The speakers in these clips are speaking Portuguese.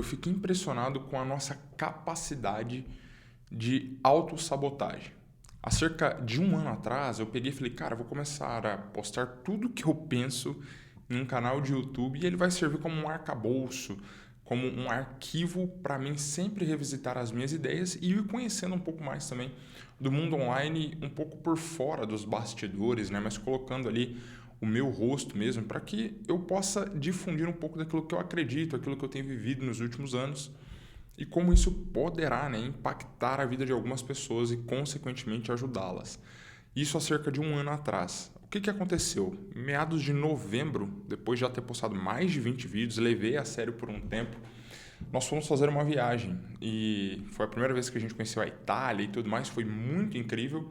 eu fico impressionado com a nossa capacidade de autossabotagem. Há cerca de um ano atrás, eu peguei e falei, cara, eu vou começar a postar tudo que eu penso em um canal de YouTube e ele vai servir como um arcabouço, como um arquivo para mim sempre revisitar as minhas ideias e ir conhecendo um pouco mais também do mundo online, um pouco por fora dos bastidores, né? Mas colocando ali o meu rosto mesmo, para que eu possa difundir um pouco daquilo que eu acredito, aquilo que eu tenho vivido nos últimos anos e como isso poderá, né, impactar a vida de algumas pessoas e, consequentemente, ajudá-las. Isso há cerca de um ano atrás. O que aconteceu? Em meados de novembro, depois de já ter postado mais de 20 vídeos, levei a sério por um tempo, nós fomos fazer uma viagem e foi a primeira vez que a gente conheceu a Itália e tudo mais, foi muito incrível.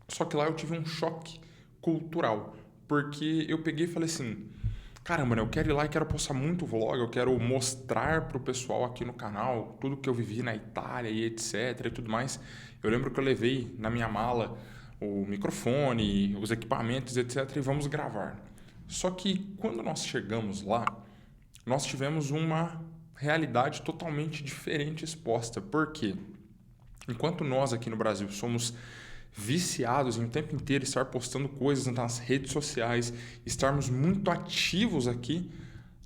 Só que lá eu tive um choque cultural, porque eu peguei e falei assim, caramba, né, eu quero ir lá e quero postar muito vlog, eu quero mostrar pro pessoal aqui no canal tudo que eu vivi na Itália e etc e tudo mais. Eu lembro que eu levei na minha mala o microfone, os equipamentos, etc, e vamos gravar. Só que quando nós chegamos lá, nós tivemos uma realidade totalmente diferente exposta. Por quê? Enquanto nós aqui no Brasil somos viciados em o tempo inteiro estar postando coisas nas redes sociais, estarmos muito ativos aqui,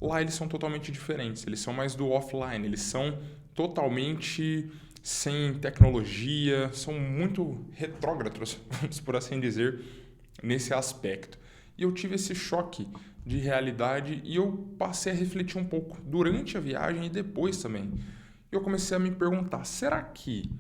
lá eles são totalmente diferentes. Eles são mais do offline, eles são totalmente sem tecnologia, são muito retrógrados, vamos por assim dizer, nesse aspecto. E eu tive esse choque de realidade e eu passei a refletir um pouco durante a viagem e depois também. Eu comecei a me perguntar, será que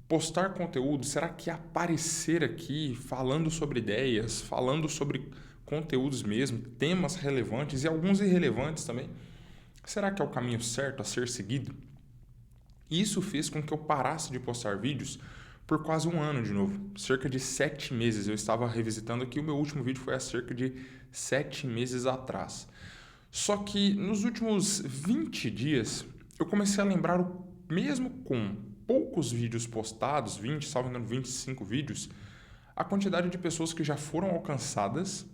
postar conteúdo, será que aparecer aqui falando sobre ideias, falando sobre conteúdos mesmo, temas relevantes e alguns irrelevantes também, será que é o caminho certo a ser seguido? Isso fez com que eu parasse de postar vídeos por quase um ano de novo, cerca de 7 meses. Eu estava revisitando aqui, o meu último vídeo foi há cerca de 7 meses atrás. Só que nos últimos 20 dias, eu comecei a lembrar, mesmo com poucos vídeos postados, 20, salvo engano, 25 vídeos, a quantidade de pessoas que já foram alcançadas.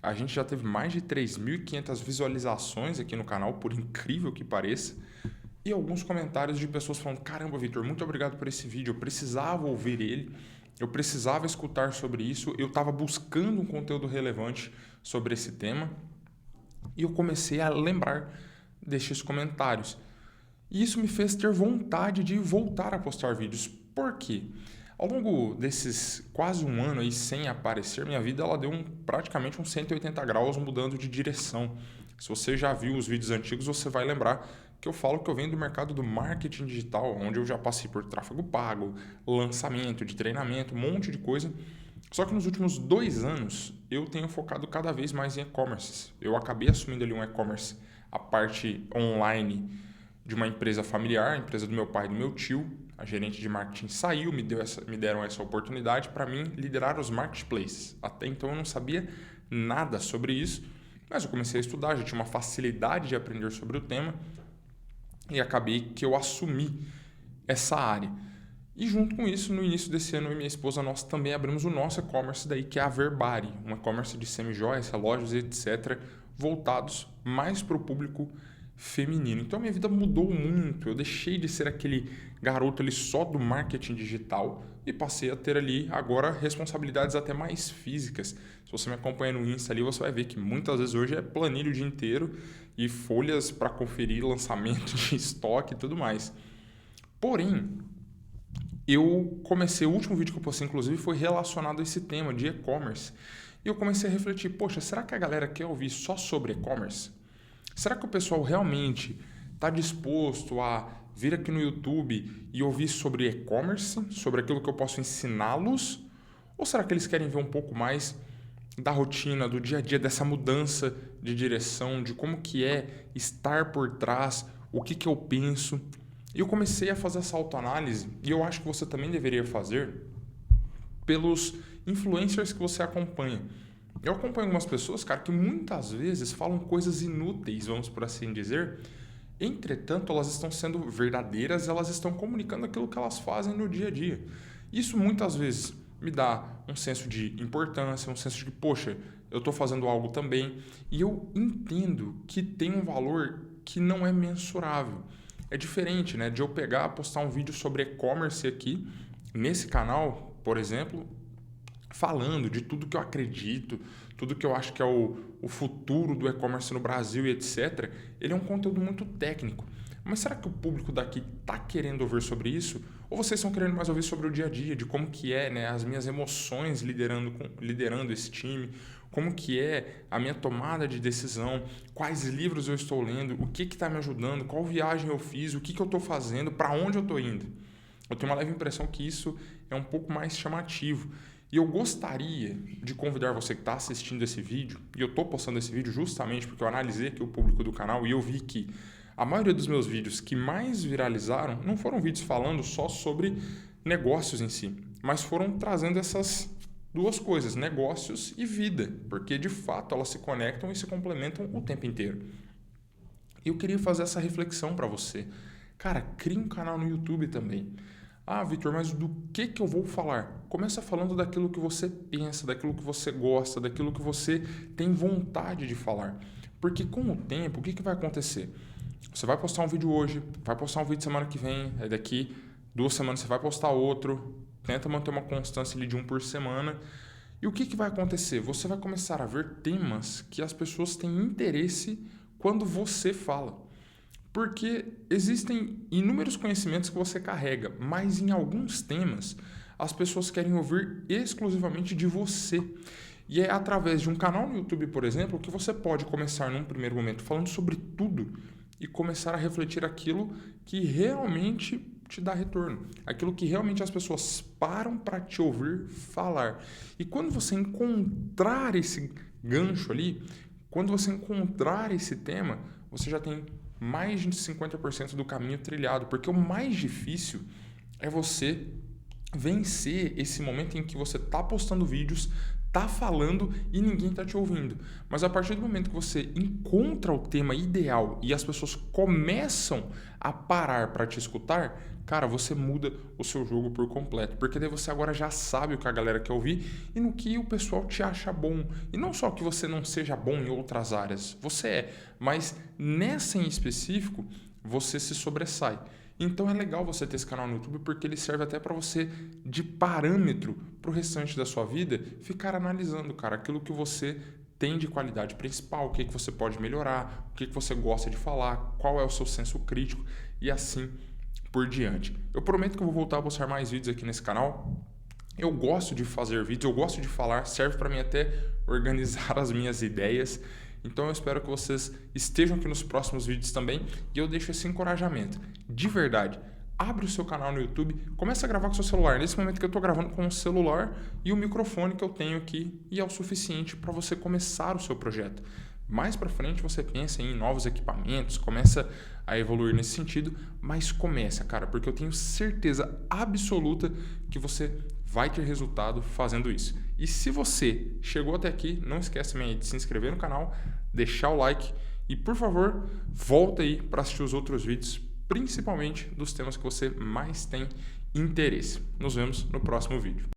A gente já teve mais de 3.500 visualizações aqui no canal, por incrível que pareça. E alguns comentários de pessoas falando, caramba, Vitor, muito obrigado por esse vídeo, eu precisava ouvir ele, eu precisava escutar sobre isso, eu estava buscando um conteúdo relevante sobre esse tema. E eu comecei a lembrar destes comentários. E isso me fez ter vontade de voltar a postar vídeos. Por quê? Ao longo desses quase um ano aí sem aparecer, minha vida ela deu praticamente uns 180 graus mudando de direção. Se você já viu os vídeos antigos, você vai lembrar que eu falo que eu venho do mercado do marketing digital, onde eu já passei por tráfego pago, lançamento de treinamento, um monte de coisa. Só que nos últimos 2 anos, eu tenho focado cada vez mais em e-commerce. Eu acabei assumindo ali um e-commerce, a parte online de uma empresa familiar, a empresa do meu pai e do meu tio. A gerente de marketing saiu, me deram essa oportunidade para mim liderar os marketplaces. Até então eu não sabia nada sobre isso, mas eu comecei a estudar, já tinha uma facilidade de aprender sobre o tema e acabei que eu assumi essa área. E junto com isso, no início desse ano, eu e minha esposa, nós também abrimos o nosso e-commerce daí, que é a Verbari, um e-commerce de semijoias, relógios, etc., voltados mais para o público feminino. Então, minha vida mudou muito. Eu deixei de ser aquele garoto ali só do marketing digital e passei a ter ali agora responsabilidades até mais físicas. Se você me acompanha no Insta ali, você vai ver que muitas vezes hoje é planilha o dia inteiro e folhas para conferir lançamento de estoque e tudo mais. Porém, eu comecei, o último vídeo que eu postei, inclusive, foi relacionado a esse tema de e-commerce. E eu comecei a refletir, poxa, será que a galera quer ouvir só sobre e-commerce? Será que o pessoal realmente está disposto a vir aqui no YouTube e ouvir sobre e-commerce, sobre aquilo que eu posso ensiná-los? Ou será que eles querem ver um pouco mais da rotina, do dia a dia, dessa mudança de direção, de como que é estar por trás, o que eu penso? E eu comecei a fazer essa autoanálise, e eu acho que você também deveria fazer pelos influencers que você acompanha. Eu acompanho algumas pessoas, cara, que muitas vezes falam coisas inúteis, vamos por assim dizer. Entretanto, elas estão sendo verdadeiras, elas estão comunicando aquilo que elas fazem no dia a dia. Isso muitas vezes me dá um senso de importância, um senso de que, poxa, eu estou fazendo algo também. E eu entendo que tem um valor que não é mensurável. É diferente, né, de eu pegar, postar um vídeo sobre e-commerce aqui, nesse canal, por exemplo, falando de tudo que eu acredito, tudo que eu acho que é o futuro do e-commerce no Brasil e etc. Ele é um conteúdo muito técnico. Mas será que o público daqui está querendo ouvir sobre isso? Ou vocês estão querendo mais ouvir sobre o dia a dia, de como que é, né, as minhas emoções liderando esse time, como que é a minha tomada de decisão, quais livros eu estou lendo, o que está me ajudando, qual viagem eu fiz, o que eu estou fazendo, para onde eu estou indo? Eu tenho uma leve impressão que isso é um pouco mais chamativo. E eu gostaria de convidar você que está assistindo esse vídeo, e eu estou postando esse vídeo justamente porque eu analisei aqui o público do canal e eu vi que a maioria dos meus vídeos que mais viralizaram não foram vídeos falando só sobre negócios em si, mas foram trazendo essas duas coisas, negócios e vida, porque de fato elas se conectam e se complementam o tempo inteiro. E eu queria fazer essa reflexão para você. Cara, crie um canal no YouTube também. Ah, Vitor, mas do que eu vou falar? Começa falando daquilo que você pensa, daquilo que você gosta, daquilo que você tem vontade de falar. Porque com o tempo, o que vai acontecer? Você vai postar um vídeo hoje, vai postar um vídeo semana que vem, aí daqui 2 semanas você vai postar outro, tenta manter uma constância ali de 1 por semana. E o que vai acontecer? Você vai começar a ver temas que as pessoas têm interesse quando você fala. Porque existem inúmeros conhecimentos que você carrega, mas em alguns temas as pessoas querem ouvir exclusivamente de você. E é através de um canal no YouTube, por exemplo, que você pode começar num primeiro momento falando sobre tudo e começar a refletir aquilo que realmente te dá retorno, aquilo que realmente as pessoas param para te ouvir falar. E quando você encontrar esse gancho ali, quando você encontrar esse tema, você já tem mais de 50% do caminho trilhado, porque o mais difícil é você vencer esse momento em que você está postando vídeos, está falando e ninguém está te ouvindo. Mas a partir do momento que você encontra o tema ideal e as pessoas começam a parar para te escutar, cara, você muda o seu jogo por completo, porque daí você agora já sabe o que a galera quer ouvir e no que o pessoal te acha bom. E não só que você não seja bom em outras áreas, você é, mas nessa em específico, você se sobressai. Então é legal você ter esse canal no YouTube porque ele serve até para você de parâmetro para o restante da sua vida ficar analisando, cara, aquilo que você tem de qualidade principal, o que você pode melhorar, o que você gosta de falar, qual é o seu senso crítico e assim por diante. Eu prometo que eu vou voltar a postar mais vídeos aqui nesse canal. Eu gosto de fazer vídeos, eu gosto de falar, serve para mim até organizar as minhas ideias. Então eu espero que vocês estejam aqui nos próximos vídeos também e eu deixo esse encorajamento. De verdade, abre o seu canal no YouTube, começa a gravar com o seu celular. Nesse momento que eu estou gravando com o celular e o microfone que eu tenho aqui e é o suficiente para você começar o seu projeto. Mais para frente você pensa em novos equipamentos, começa a evoluir nesse sentido, mas começa, cara, porque eu tenho certeza absoluta que você vai ter resultado fazendo isso. E se você chegou até aqui, não esquece também de se inscrever no canal, deixar o like e, por favor, volta aí para assistir os outros vídeos, principalmente dos temas que você mais tem interesse. Nos vemos no próximo vídeo.